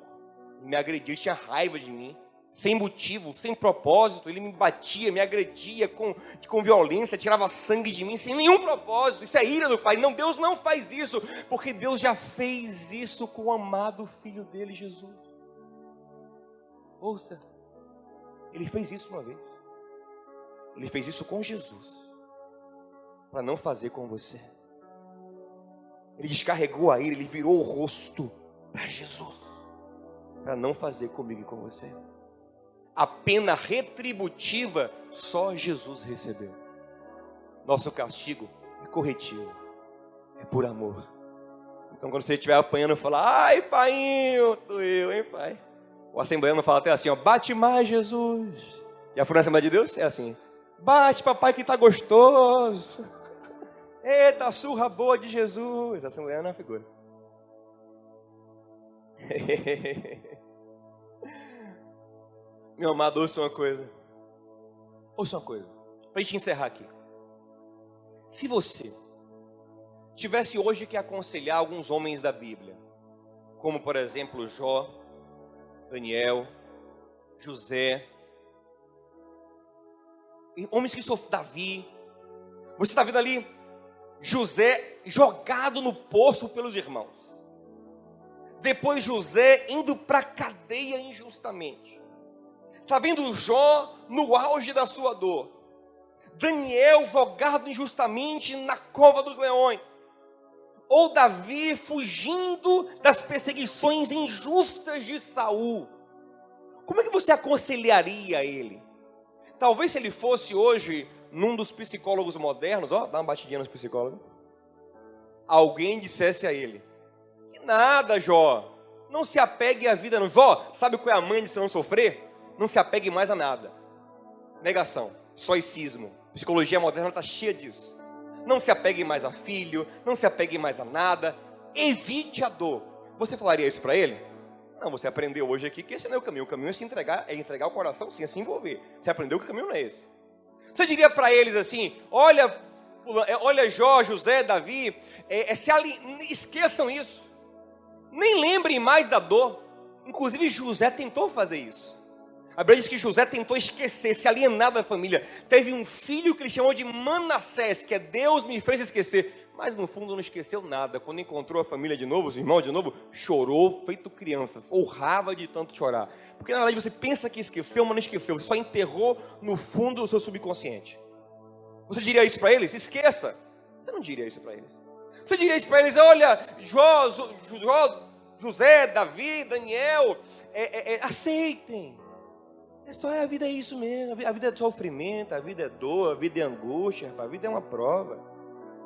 Me agredia, ele tinha raiva de mim. Sem motivo, sem propósito. Ele me batia, me agredia com violência, tirava sangue de mim sem nenhum propósito. Isso é ira do Pai. Não, Deus não faz isso, porque Deus já fez isso com o amado Filho dele, Jesus. Ouça, Ele fez isso uma vez. Ele fez isso com Jesus, para não fazer com você. Ele descarregou a ira, Ele virou o rosto para Jesus, para não fazer comigo e com você. A pena retributiva só Jesus recebeu. Nosso castigo é corretivo, é por amor. Então quando você estiver apanhando, fala, ai painho, doeu, hein pai? O assembleano fala até assim, bate mais Jesus. Já foi na Assembleia de Deus? É assim, bate papai que tá gostoso. Eita, surra boa de Jesus. A assembleana é uma figura. Meu amado, ouça uma coisa. Para a gente encerrar aqui. Se você tivesse hoje que aconselhar alguns homens da Bíblia, como por exemplo Jó, Daniel, José, homens que sofreram, Davi, você está vendo ali José jogado no poço pelos irmãos. Depois José indo para a cadeia injustamente. Está vendo Jó no auge da sua dor. Daniel jogado injustamente na cova dos leões. Ou Davi fugindo das perseguições injustas de Saul. Como é que você aconselharia ele? Talvez se ele fosse hoje num dos psicólogos modernos, dá uma batidinha nos psicólogos. Alguém dissesse a ele, que nada, Jó, não se apegue à vida. Não. Jó, sabe qual é a mãe de você não sofrer? Não se apegue mais a nada. Negação, estoicismo. Psicologia moderna está cheia disso. Não se apegue mais a filho, não se apegue mais a nada. Evite a dor. Você falaria isso para ele? Não, você aprendeu hoje aqui que esse não é o caminho. O caminho é entregar o coração, sim, é se envolver. Você aprendeu que o caminho não é esse. Você diria para eles assim, olha Jó, José, Davi, esqueçam isso. Nem lembrem mais da dor. Inclusive José tentou fazer isso. A Bíblia diz que José tentou esquecer, se alienar da família. Teve um filho que ele chamou de Manassés, que é Deus me fez esquecer. Mas no fundo não esqueceu nada. Quando encontrou a família de novo, os irmãos de novo, chorou feito criança. Urrava de tanto chorar. Porque na verdade você pensa que esqueceu, mas não esqueceu. Você só enterrou no fundo do seu subconsciente. Você diria isso para eles? Esqueça. Você não diria isso para eles. Você diria isso para eles, olha, José, Davi, Daniel, aceitem. A vida é isso mesmo. A vida é sofrimento, a vida é dor, a vida é angústia, a vida é uma prova.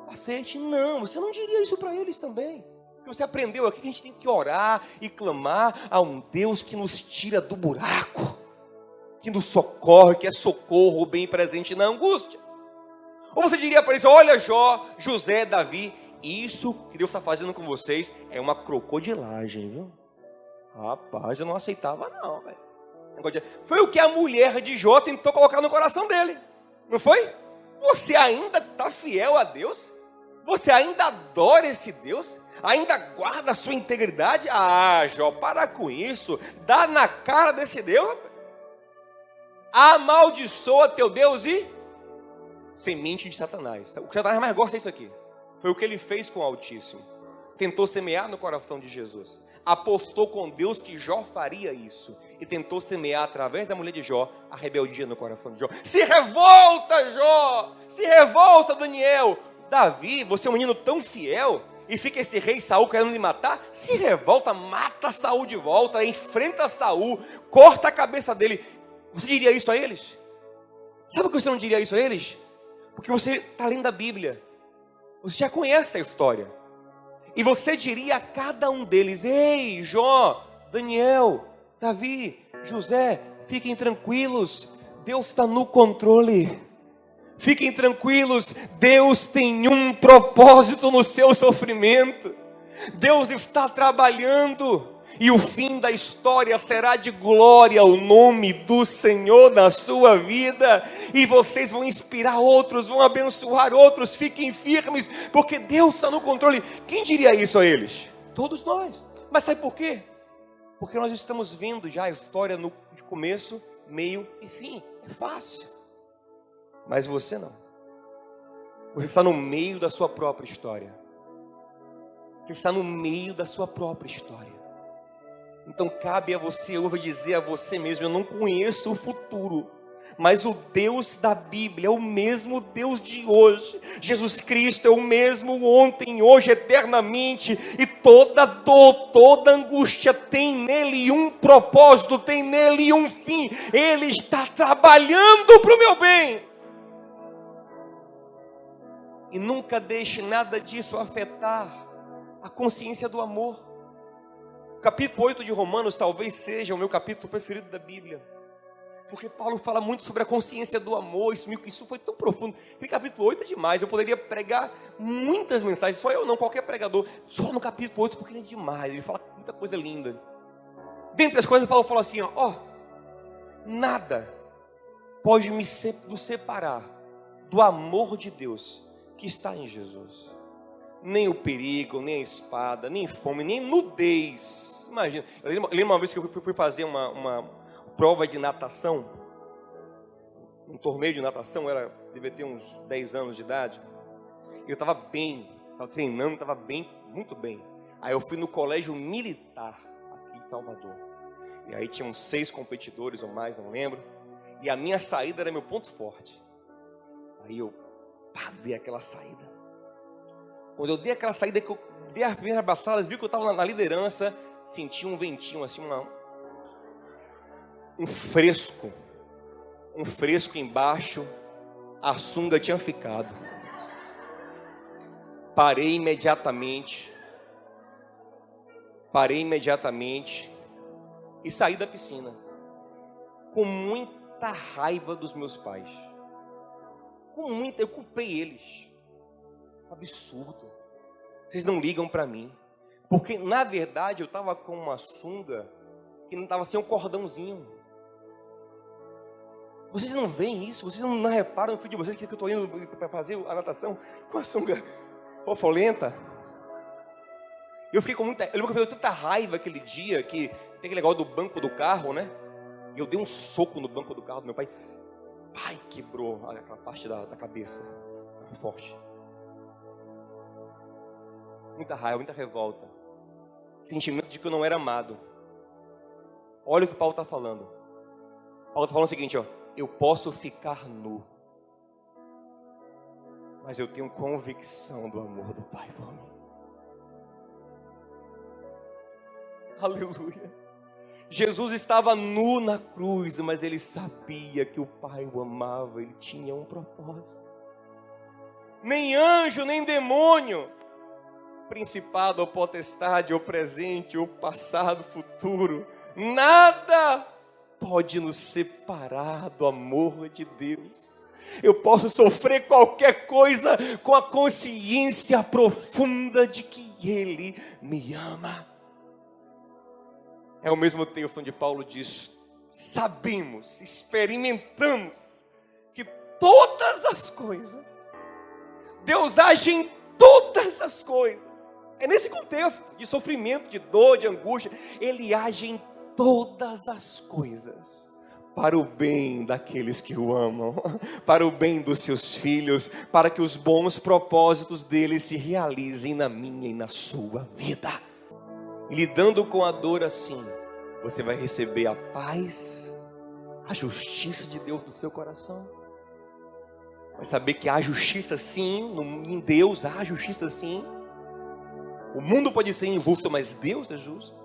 Aceite. Não, você não diria isso para eles também. Porque você aprendeu aqui que a gente tem que orar e clamar a um Deus que nos tira do buraco, que nos socorre, que é socorro bem presente na angústia. Ou você diria para eles, olha Jó, José, Davi, isso que Deus está fazendo com vocês é uma crocodilagem, viu? Rapaz, eu não aceitava não, velho. Foi o que a mulher de Jó tentou colocar no coração dele, não foi? Você ainda está fiel a Deus? Você ainda adora esse Deus? Ainda guarda a sua integridade? Ah, Jó, para com isso. Dá na cara desse Deus. Amaldiçoa teu Deus e semente de Satanás. O que Satanás mais gosta é isso aqui. Foi o que ele fez com o Altíssimo. Tentou semear no coração de Jesus. Apostou com Deus que Jó faria isso. E tentou semear através da mulher de Jó a rebeldia no coração de Jó. Se revolta, Jó! Se revolta, Daniel! Davi, você é um menino tão fiel e fica esse rei Saul querendo lhe matar? Se revolta, mata Saul de volta, enfrenta Saul, corta a cabeça dele. Você diria isso a eles? Sabe por que você não diria isso a eles? Porque você está lendo a Bíblia. Você já conhece a história. E você diria a cada um deles, ei, Jó, Daniel, Davi, José, fiquem tranquilos, Deus está no controle. Fiquem tranquilos, Deus tem um propósito no seu sofrimento. Deus está trabalhando. E o fim da história será de glória ao nome do Senhor na sua vida. E vocês vão inspirar outros, vão abençoar outros. Fiquem firmes, porque Deus está no controle. Quem diria isso a eles? Todos nós. Mas sabe por quê? Porque nós estamos vendo já a história no começo, meio e fim. É fácil. Mas você não. Você está no meio da sua própria história. Você está no meio da sua própria história. Então cabe a você, eu vou dizer a você mesmo, eu não conheço o futuro, mas o Deus da Bíblia é o mesmo Deus de hoje. Jesus Cristo é o mesmo ontem, hoje, eternamente. E toda dor, toda angústia tem nele um propósito, tem nele um fim. Ele está trabalhando para o meu bem. E nunca deixe nada disso afetar a consciência do amor. O capítulo 8 de Romanos talvez seja o meu capítulo preferido da Bíblia. Porque Paulo fala muito sobre a consciência do amor. Isso foi tão profundo. O capítulo 8 é demais. Eu poderia pregar muitas mensagens. Só eu não, qualquer pregador. Só no capítulo 8, porque ele é demais. Ele fala muita coisa linda. Dentre as coisas, Paulo fala assim, nada pode nos separar do amor de Deus que está em Jesus. Nem o perigo, nem a espada, nem fome, nem nudez. Imagina, eu lembro uma vez que eu fui fazer uma prova de natação, um torneio de natação, devia ter uns 10 anos de idade. Eu estava bem, estava treinando, estava bem, muito bem. Aí eu fui no colégio militar, aqui em Salvador. E aí tinham 6 competidores ou mais, não lembro. E a minha saída era meu ponto forte. Aí eu dei aquela saída. Quando eu dei aquela saída, que eu dei as primeiras braçadas, vi que eu estava na liderança, senti um ventinho assim, um fresco embaixo, a sunga tinha ficado. Parei imediatamente e saí da piscina, com muita raiva dos meus pais. Eu culpei eles. Absurdo. Vocês não ligam para mim. Porque na verdade eu estava com uma sunga que não estava sem um cordãozinho. Vocês não veem isso? Vocês não reparam no filho de vocês que eu estou indo para fazer a natação com a sunga fofolenta? Eu fiquei com muita... Eu lembro que eu fiquei tanta raiva aquele dia que tem aquele negócio do banco do carro, né? E eu dei um soco no banco do carro do meu pai. Pai, quebrou aquela parte da cabeça. Forte. Muita raiva, muita revolta. Sentimento de que eu não era amado. Olha o que Paulo está falando. Paulo está falando o seguinte, ó. Eu posso ficar nu, mas eu tenho convicção do amor do Pai por mim. Aleluia. Jesus estava nu na cruz, mas ele sabia que o Pai o amava, ele tinha um propósito. Nem anjo, nem demônio, principado ou potestade, ou presente, ou passado, futuro, nada pode nos separar do amor de Deus. Eu posso sofrer qualquer coisa com a consciência profunda de que Ele me ama. É o mesmo texto onde Paulo diz: sabemos, experimentamos que todas as coisas, Deus age em todas as coisas. É nesse contexto de sofrimento, de dor, de angústia, Ele age em todas as coisas para o bem daqueles que o amam, para o bem dos seus filhos, para que os bons propósitos dele se realizem na minha e na sua vida. E lidando com a dor assim, você vai receber a paz, a justiça de Deus no seu coração. Vai saber que há justiça sim, em Deus há justiça sim. O mundo pode ser injusto, mas Deus é justo.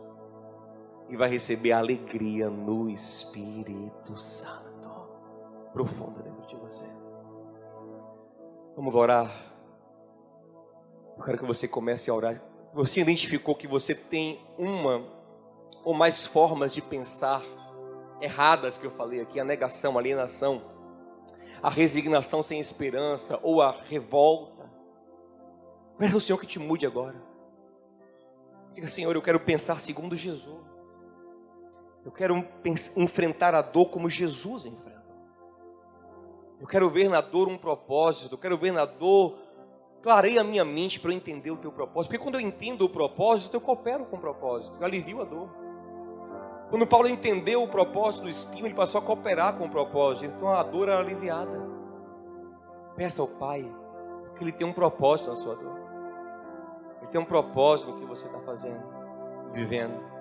E vai receber a alegria no Espírito Santo, profunda dentro de você. Vamos orar. Eu quero que você comece a orar. Se você identificou que você tem uma ou mais formas de pensar erradas que eu falei aqui, a negação, a alienação, a resignação sem esperança ou a revolta, peça ao Senhor que te mude agora. Diga: Senhor, eu quero pensar segundo Jesus. Eu quero enfrentar a dor como Jesus enfrenta. Eu quero ver na dor um propósito. Eu quero ver na dor, clareia a minha mente para eu entender o teu propósito. Porque quando eu entendo o propósito, eu coopero com o propósito. Eu alivio a dor. Quando Paulo entendeu o propósito do espinho, ele passou a cooperar com o propósito. Então a dor era aliviada. Peça ao Pai, porque Ele tem um propósito na sua dor. Ele tem um propósito no que você está fazendo, vivendo.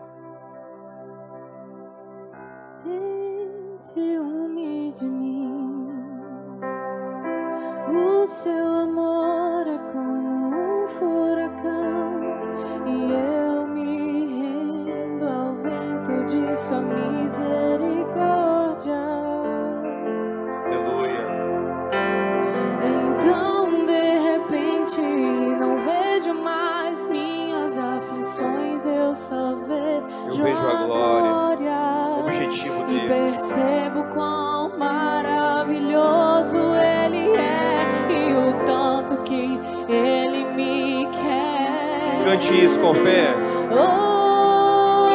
Tem ciúme de mim, o seu amor é como um furacão, e eu me rendo ao vento de sua misericórdia. Aleluia. Então de repente não vejo mais minhas aflições, eu só vejo a glória, o objetivo e dele. percebo quão maravilhoso Ele é e o tanto que Ele me quer. Cante isso com fé. Oh,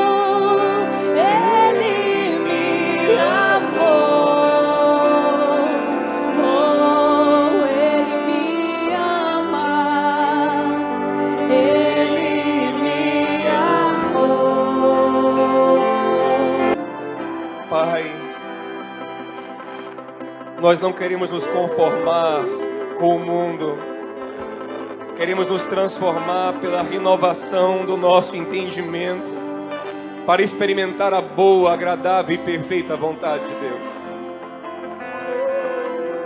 Ele me amou. Oh, Ele me ama. Ele me amou. Pai, nós não queremos nos conformar com o mundo. Queremos nos transformar pela renovação do nosso entendimento, para experimentar a boa, agradável e perfeita vontade de Deus.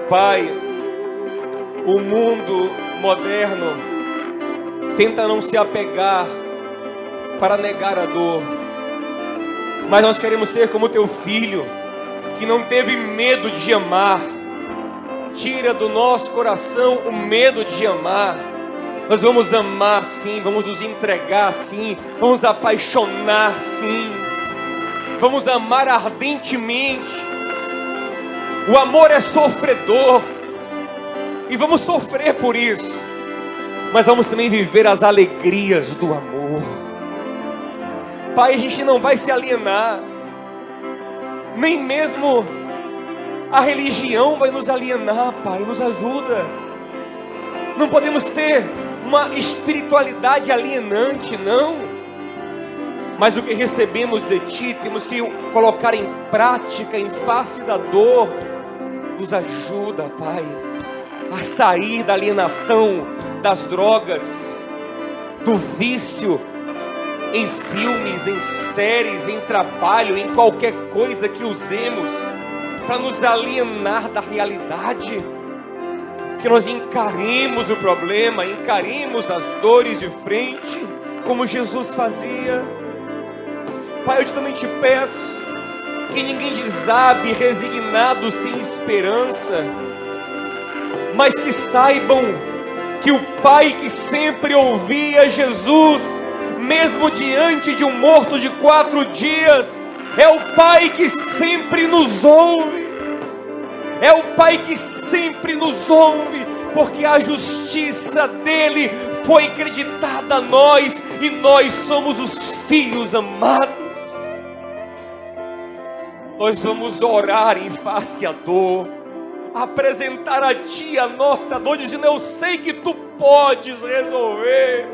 Pai, o mundo moderno tenta não se apegar para negar a dor, mas nós queremos ser como teu filho, que não teve medo de amar. Tira do nosso coração o medo de amar. Nós vamos amar sim, vamos nos entregar sim, vamos apaixonar sim, vamos amar ardentemente. O amor é sofredor e vamos sofrer por isso, mas vamos também viver as alegrias do amor. Pai, a gente não vai se alienar, Nem mesmo a religião vai nos alienar, Pai. Nos ajuda. Não podemos ter uma espiritualidade alienante, não. Mas o que recebemos de Ti, temos que colocar em prática, em face da dor. Nos ajuda, Pai, a sair da alienação, das drogas, do vício, em filmes, em séries, em trabalho, em qualquer coisa que usemos para nos alienar da realidade. Que nós encaremos o problema, encaremos as dores de frente, como Jesus fazia. Pai, eu também te peço que ninguém desabe resignado, sem esperança, mas que saibam que o Pai que sempre ouvia Jesus, mesmo diante de um morto de 4 dias, é o Pai que sempre nos ouve. É o Pai que sempre nos ouve, porque a justiça dele foi creditada a nós, e nós somos os filhos amados. Nós vamos orar em face à dor, apresentar a Ti a nossa dor, dizendo: eu sei que Tu podes resolver,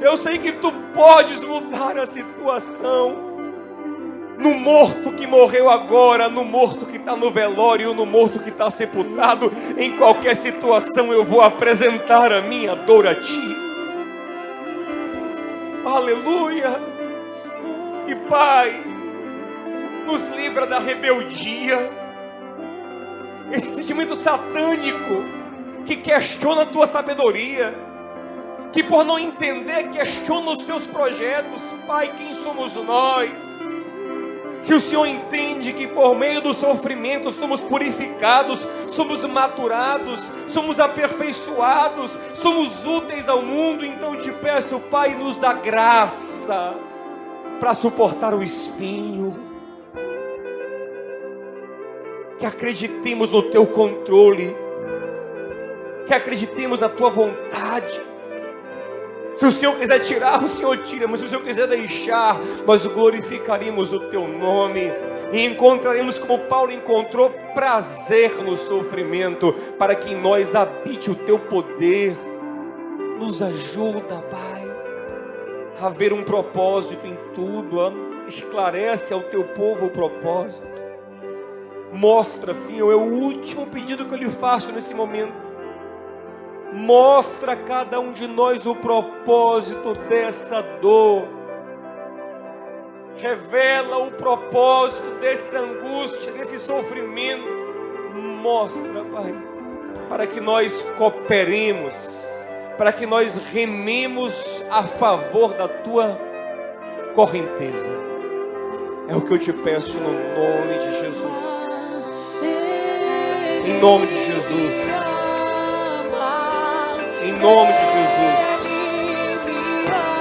eu sei que Tu podes mudar a situação. No morto que morreu agora, no morto que está no velório, no morto que está sepultado, em qualquer situação eu vou apresentar a minha dor a Ti. Aleluia. E Pai, nos livra da rebeldia, esse sentimento satânico que questiona a Tua sabedoria, que por não entender questiona os Teus projetos. Pai, quem somos nós? Se o Senhor entende que por meio do sofrimento somos purificados, somos maturados, somos aperfeiçoados, somos úteis ao mundo, então te peço, Pai, nos dá graça para suportar o espinho. Que acreditemos no Teu controle, que acreditemos na Tua vontade. Se o Senhor quiser tirar, o Senhor tira, mas se o Senhor quiser deixar, nós glorificaremos o Teu nome e encontraremos, como Paulo encontrou, prazer no sofrimento, para que em nós habite o Teu poder. Nos ajuda, Pai, a ver um propósito em tudo. Esclarece ao Teu povo o propósito. Mostra, Senhor, é o último pedido que eu lhe faço nesse momento. Mostra a cada um de nós o propósito dessa dor. Revela o propósito dessa angústia, desse sofrimento. Mostra, Pai, para que nós cooperemos, para que nós rememos a favor da Tua correnteza. É o que eu te peço no nome de Jesus. Em nome de Jesus. Em nome de Jesus.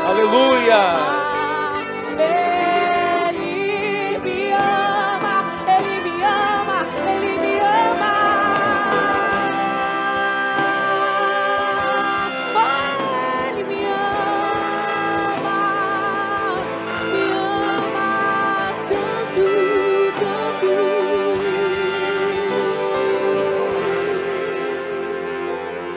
Aleluia.